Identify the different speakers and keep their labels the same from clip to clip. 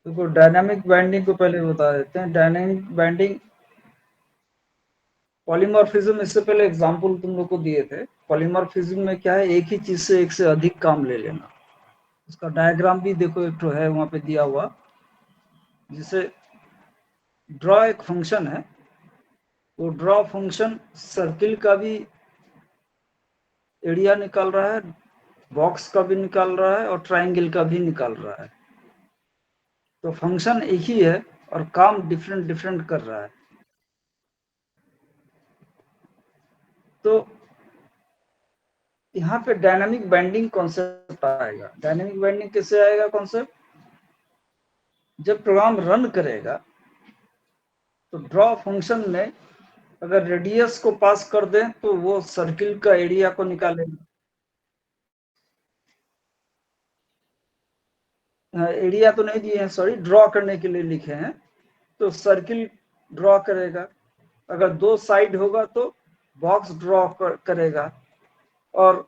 Speaker 1: देखो dynamic binding को पहले बता देते हैं। डायनामिक बाइंडिंग पॉलीमॉर्फिज्म, इससे पहले एग्जांपल तुम लोग को दिए थे। पॉलीमॉर्फिज्म में क्या है, एक ही चीज से एक से अधिक काम ले लेना। उसका डायग्राम भी देखो, एक तो है वहां पे दिया हुआ, जिसे ड्रॉ एक फंक्शन है, वो ड्रॉ फंक्शन सर्किल का भी एरिया निकाल रहा है, बॉक्स का भी निकाल रहा है और ट्राइंगल का भी निकाल रहा है। तो फंक्शन एक ही है और काम डिफरेंट डिफरेंट कर रहा है। तो यहाँ पे डायनामिक बाइंडिंग कॉन्सेप्ट आएगा। डायनामिक बाइंडिंग कैसे आएगा कॉन्सेप्ट? जब प्रोग्राम रन करेगा तो ड्रॉ फंक्शन में अगर रेडियस को पास कर दें तो वो सर्किल का एरिया को निकालेगा। एरिया तो नहीं दिए हैं, सॉरी, ड्रॉ करने के लिए लिखे हैं। तो सर्किल ड्रॉ करेगा, अगर दो साइड होगा तो बॉक्स ड्रॉ करेगा, और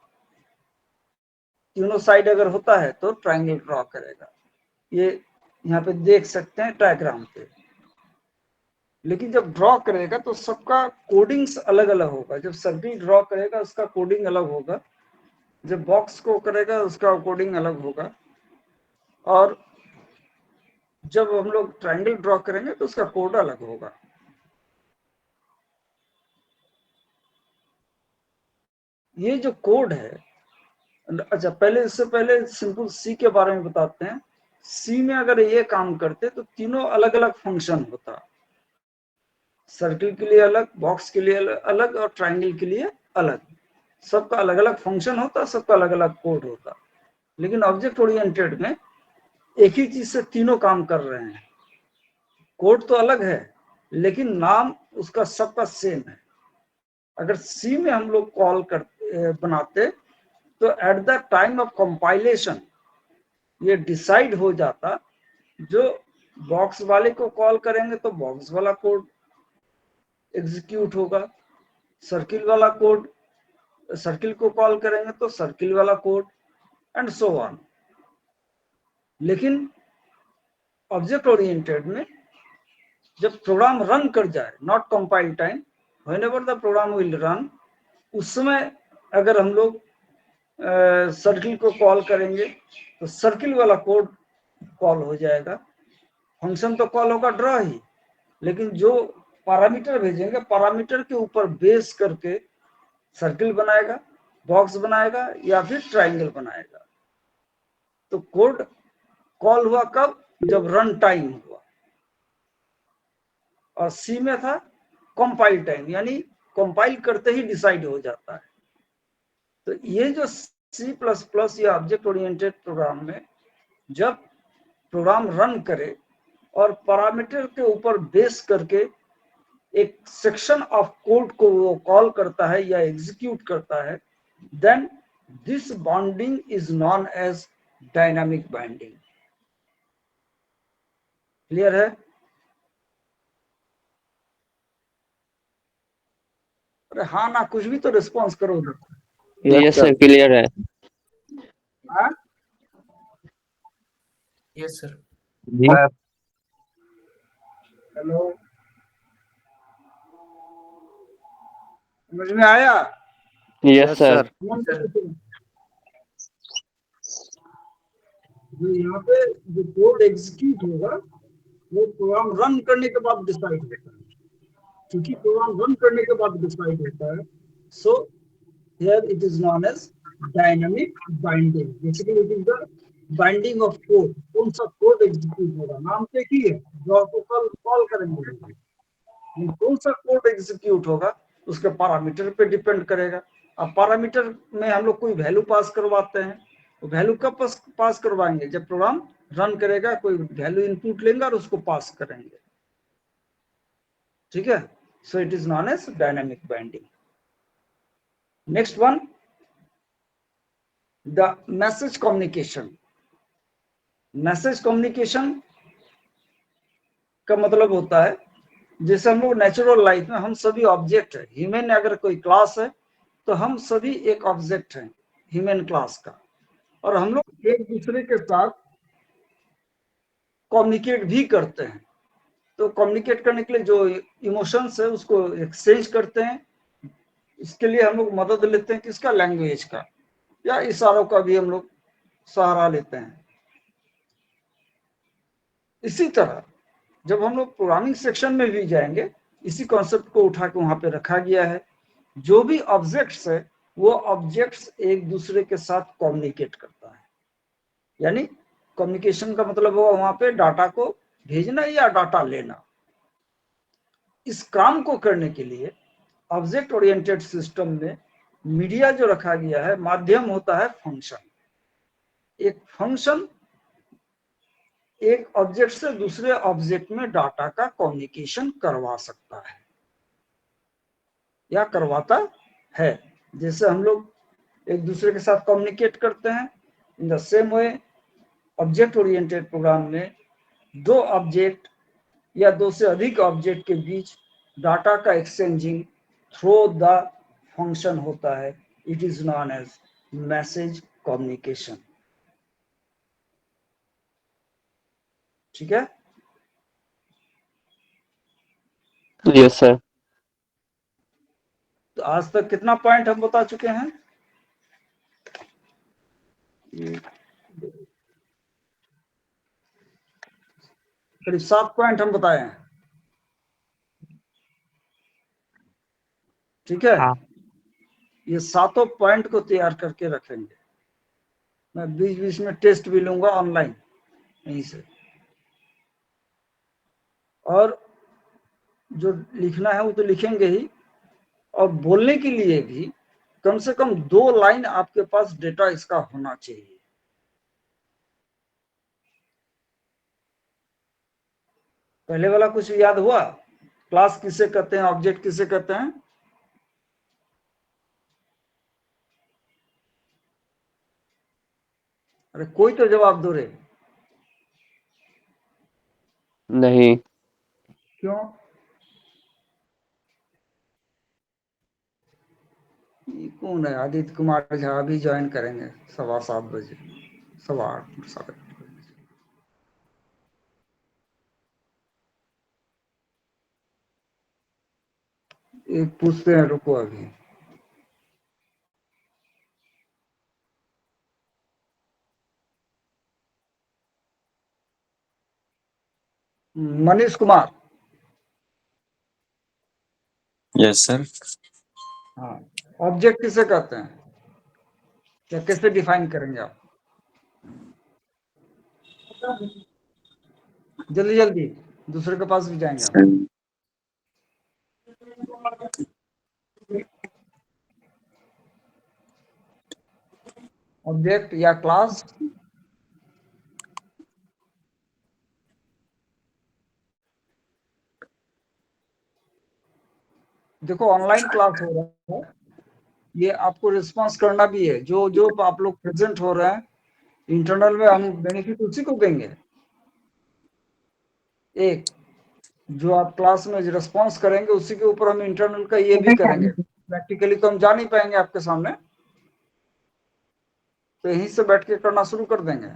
Speaker 1: तीनों साइड अगर होता है तो ट्रायंगल ड्रॉ करेगा। ये यहाँ पे देख सकते हैं डायग्राम पे। लेकिन जब ड्रॉ करेगा तो सबका कोडिंग्स अलग अलग होगा। जब सर्किल ड्रॉ करेगा उसका कोडिंग अलग होगा, जब बॉक्स को करेगा उसका कोडिंग अलग होगा, और जब हम लोग ट्रायंगल ड्रॉ करेंगे तो उसका कोड अलग होगा। ये जो कोड है, अच्छा पहले, इससे पहले सिंपल सी के बारे में बताते हैं। सी में अगर ये काम करते तो तीनों अलग अलग फंक्शन होता, सर्किल के लिए अलग, बॉक्स के लिए अलग और ट्रायंगल के लिए अलग। सबका अलग अलग फंक्शन होता, सबका अलग अलग कोड होता। लेकिन ऑब्जेक्ट ओरिएंटेड में एक ही चीज से तीनों काम कर रहे हैं। कोड तो अलग है लेकिन नाम उसका सबका सेम है। अगर सी में हम लोग कॉल कर बनाते तो at the time of compilation ये डिसाइड हो जाता, जो बॉक्स वाले को कॉल करेंगे तो बॉक्स वाला कोड एग्जीक्यूट होगा, सर्किल वाला कोड, सर्किल को कॉल करेंगे तो सर्किल वाला कोड, एंड सो ऑन। लेकिन ऑब्जेक्ट ओरिएंटेड में जब प्रोग्राम रन कर जाए, not compile time, whenever the program will run, उस समय अगर हम लोग सर्किल को कॉल करेंगे तो सर्किल वाला कोड कॉल हो जाएगा। फंक्शन तो कॉल होगा ड्रॉ ही, लेकिन जो पैरामीटर भेजेंगे, पैरामीटर के ऊपर बेस करके सर्किल बनाएगा, बॉक्स बनाएगा या फिर ट्रायंगल बनाएगा। तो कोड कॉल हुआ कब? जब रन टाइम हुआ। और सी में था कंपाइल टाइम, यानी कंपाइल करते ही डिसाइड हो जाता है। तो ये जो सी प्लस प्लस या ऑब्जेक्ट ओरिएंटेड प्रोग्राम में जब प्रोग्राम रन करे और पैरामीटर के ऊपर बेस करके एक सेक्शन ऑफ कोड को वो कॉल करता है या एग्जीक्यूट करता है, then this binding is known as dynamic binding. Clear है? अरे हाँ ना, कुछ भी तो रिस्पॉन्स करो उधर।
Speaker 2: यस सर, क्लियर है।
Speaker 3: Yes sir.
Speaker 2: जी
Speaker 1: हेलो, समझ में आया?
Speaker 2: Yes sir.
Speaker 1: जो यहाँ पे जो कोड एग्जीक्यूट होगा वो प्रोग्राम रन करने के बाद डिसाइड होता है, क्योंकि प्रोग्राम रन करने के बाद डिसाइड होता है। So here it is known as dynamic binding. Basically it is the binding of code. कौन सा कोड एग्जीक्यूट होगा, नाम तो एक ही है, जो आपको कल कॉल करेंगे, लेकिन कौन सा कोड एग्जीक्यूट होगा उसके पैरामीटर पे डिपेंड करेगा। अब पैरामीटर में हम लोग कोई वैल्यू पास करवाते हैं, तो वैल्यू कब पास करवाएंगे? जब प्रोग्राम रन करेगा, कोई वैल्यू इनपुट लेंगे और उसको पास करेंगे। ठीक है? So it is known as dynamic binding. Next one, the message communication. Message communication का मतलब होता है, जैसे हम लोग नेचुरल लाइफ में हम सभी ऑब्जेक्ट है, ह्यूमन अगर कोई क्लास है तो हम सभी एक ऑब्जेक्ट हैं ह्यूमन क्लास का, और हम लोग एक दूसरे के साथ कम्युनिकेट भी करते हैं। तो कम्युनिकेट करने के लिए जो इमोशंस है उसको एक्सचेंज करते हैं। इसके लिए हम लोग मदद लेते हैं किसका, लैंग्वेज का, या इशारों का भी हम लोग सहारा लेते हैं। इसी तरह जब हम लोग प्रोग्रामिंग सेक्शन में भी जाएंगे, इसी कॉन्सेप्ट को उठा के वहां पे रखा गया है। जो भी ऑब्जेक्ट्स है वो ऑब्जेक्ट्स एक दूसरे के साथ कम्युनिकेट करता है। यानी कम्युनिकेशन का मतलब होगा वहां पे डाटा को भेजना या डाटा लेना। इस काम को करने के लिए ऑब्जेक्ट ओरिएंटेड सिस्टम में मीडिया जो रखा गया है, माध्यम होता है फंक्शन। एक फंक्शन एक ऑब्जेक्ट से दूसरे ऑब्जेक्ट में डाटा का कम्युनिकेशन करवा सकता है या करवाता है। जैसे हम लोग एक दूसरे के साथ कम्युनिकेट करते हैं, in the same way object oriented program में दो ऑब्जेक्ट या दो से अधिक ऑब्जेक्ट के बीच डाटा का एक्सचेंजिंग थ्रू द फंक्शन होता है। It is known as message communication. ठीक है,
Speaker 2: Yes, sir.
Speaker 1: तो आज तक कितना पॉइंट हम बता चुके हैं? करीब 7 पॉइंट हम बताए हैं। ठीक है,
Speaker 3: हाँ।
Speaker 1: ये 7 पॉइंट को तैयार करके रखेंगे। मैं बीच बीच में टेस्ट भी लूंगा ऑनलाइन यहीं से, और जो लिखना है वो तो लिखेंगे ही, और बोलने के लिए भी कम से कम 2 लाइन आपके पास डेटा इसका होना चाहिए। पहले वाला कुछ याद हुआ? क्लास किसे कहते हैं, ऑब्जेक्ट किसे कहते हैं? अरे कोई तो जवाब दो रे।
Speaker 2: नहीं।
Speaker 1: क्यों? ये कौन है? आदित्य कुमार झा अभी ज्वाइन करेंगे 7:15 बजे, 8:15 साढ़े। एक पूछते हैं, रुको अभी। मनीष कुमार।
Speaker 4: Yes sir.
Speaker 1: हाँ, ऑब्जेक्ट किसे कहते हैं या कैसे डिफाइन करेंगे आप? जल्दी जल्दी, दूसरे के पास भी जाएंगे हम। ऑब्जेक्ट या क्लास? देखो ऑनलाइन क्लास हो रहा है, ये आपको रिस्पांस करना भी है। जो जो आप लोग प्रेजेंट हो रहे हैं इंटरनल में, हम बेनिफिट उसी को देंगे। एक जो आप क्लास में रिस्पांस करेंगे उसी के ऊपर हम इंटरनल का ये भी करेंगे। प्रैक्टिकली तो हम जा नहीं पाएंगे आपके सामने, तो यहीं से बैठ के करना शुरू कर देंगे।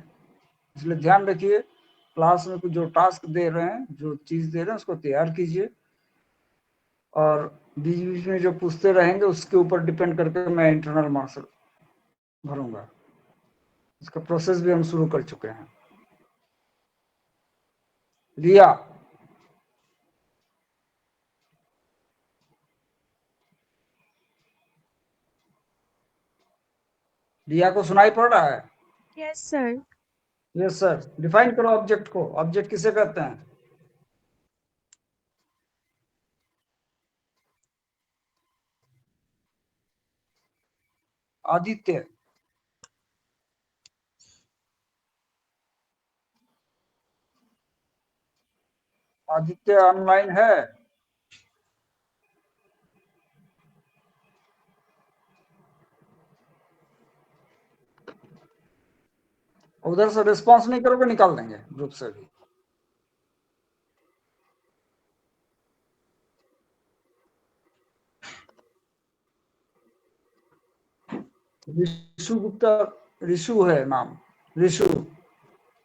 Speaker 1: इसलिए ध्यान रखिए, क्लास में कुछ जो टास्क दे रहे हैं, जो चीज दे रहे हैं, उसको तैयार कीजिए, और बीच बीच में जो पूछते रहेंगे उसके ऊपर डिपेंड करके मैं इंटरनल मार्क्स भरूंगा। इसका प्रोसेस भी हम शुरू कर चुके हैं। रिया, रिया को सुनाई पड़ रहा है?
Speaker 5: Yes sir.
Speaker 1: Yes sir. Define करो ऑब्जेक्ट को। ऑब्जेक्ट किसे कहते हैं? आदित्य। आदित्य ऑनलाइन है? उधर से रिस्पांस नहीं करोगे निकाल देंगे ग्रुप से भी। ऋषु गुप्ता, ऋषु है नाम, ऋषु।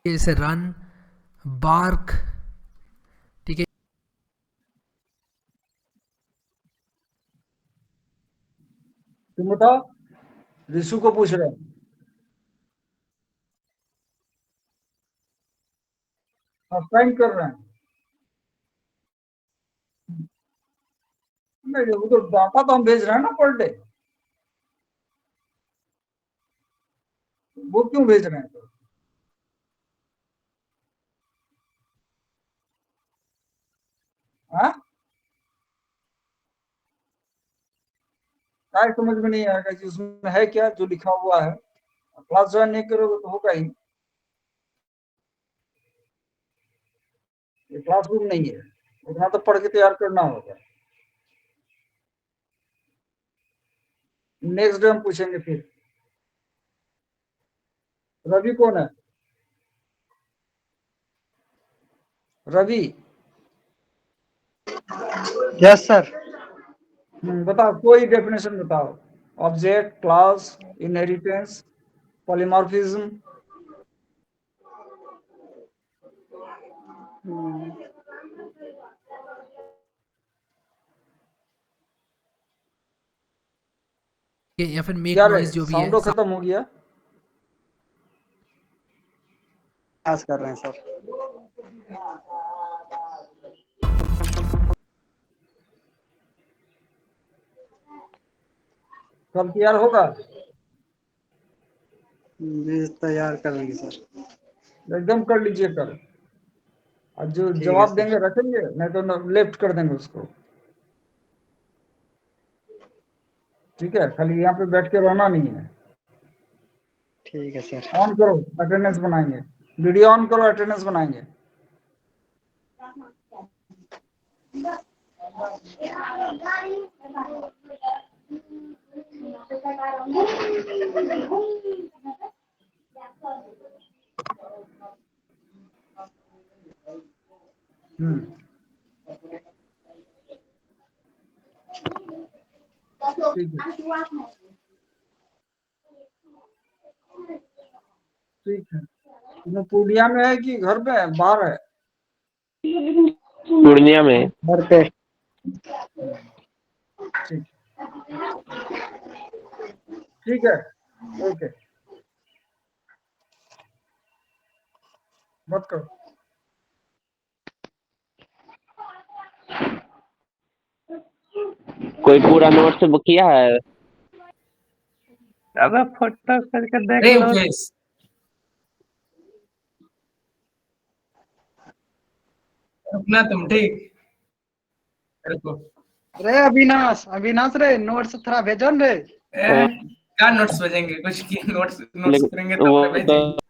Speaker 3: जैसे रन, बार्क, ठीक है।
Speaker 1: तुम बताओ, ऋषु को पूछ रहे हैं। साइन कर रहे हैं। नहीं, वो तो डाटा तो हम भेज रहे हैं ना पर डे, वो क्यों भेज रहे हैं तो? हाँ, क्या समझ में नहीं आएगा कि उसमें है क्या जो लिखा हुआ है। क्लास ज्वाइन नहीं करोगे तो होगा ही। ये क्लासरूम नहीं है, उतना तो पढ़ के तैयार करना होगा। नेक्स्ट डे हम पूछेंगे फिर। रवि कौन है? रवि।
Speaker 5: Yes sir.
Speaker 1: बताओ, कोई डेफिनेशन बताओ। Object, class, inheritance, polymorphism.
Speaker 3: या फिर मेक
Speaker 1: क्या
Speaker 3: नॉइज जो भी है।
Speaker 1: साउंडो खत्म हो गया।
Speaker 5: पास कर रहे हैं सर।
Speaker 1: कब तैयार होगा?
Speaker 5: जी तैयार कर लेंगे सर।
Speaker 1: एकदम कर लीजिए कल। और जो
Speaker 5: ठीक है
Speaker 1: जवाब
Speaker 5: सर।
Speaker 1: देंगे रखेंगे, नहीं तो लेफ्ट कर देंगे उसको। ठीक है, खाली यहाँ पे बैठ के रहना नहीं है।
Speaker 5: ठीक है सर।
Speaker 1: ऑन करो, अटेंडेंस बनाएंगे। वीडियो ऑन करो, अटेंडेंस बनाएंगे। ठीक है, ठीक है। तुम पूर्णिया में है कि घर पे बाहर है?
Speaker 2: पूर्णिया में।
Speaker 5: घर पे।
Speaker 1: ठीक, ठीक है, ओके। मत करो।
Speaker 2: कोई पूरा नोट्स बुक किया है?
Speaker 5: अबे फोटो करके देख
Speaker 6: अरे
Speaker 5: लो।
Speaker 6: मुकेश, रुकना तुम, ठीक? रुको।
Speaker 5: रे अविनाश, अविनाश रे नोट्स थोड़ा भेजो न रे।
Speaker 6: क्या नोट्स भेजेंगे? कुछ की नोट्स
Speaker 2: लेकिन
Speaker 6: करेंगे
Speaker 2: वो
Speaker 6: तब ना भेजेंगे।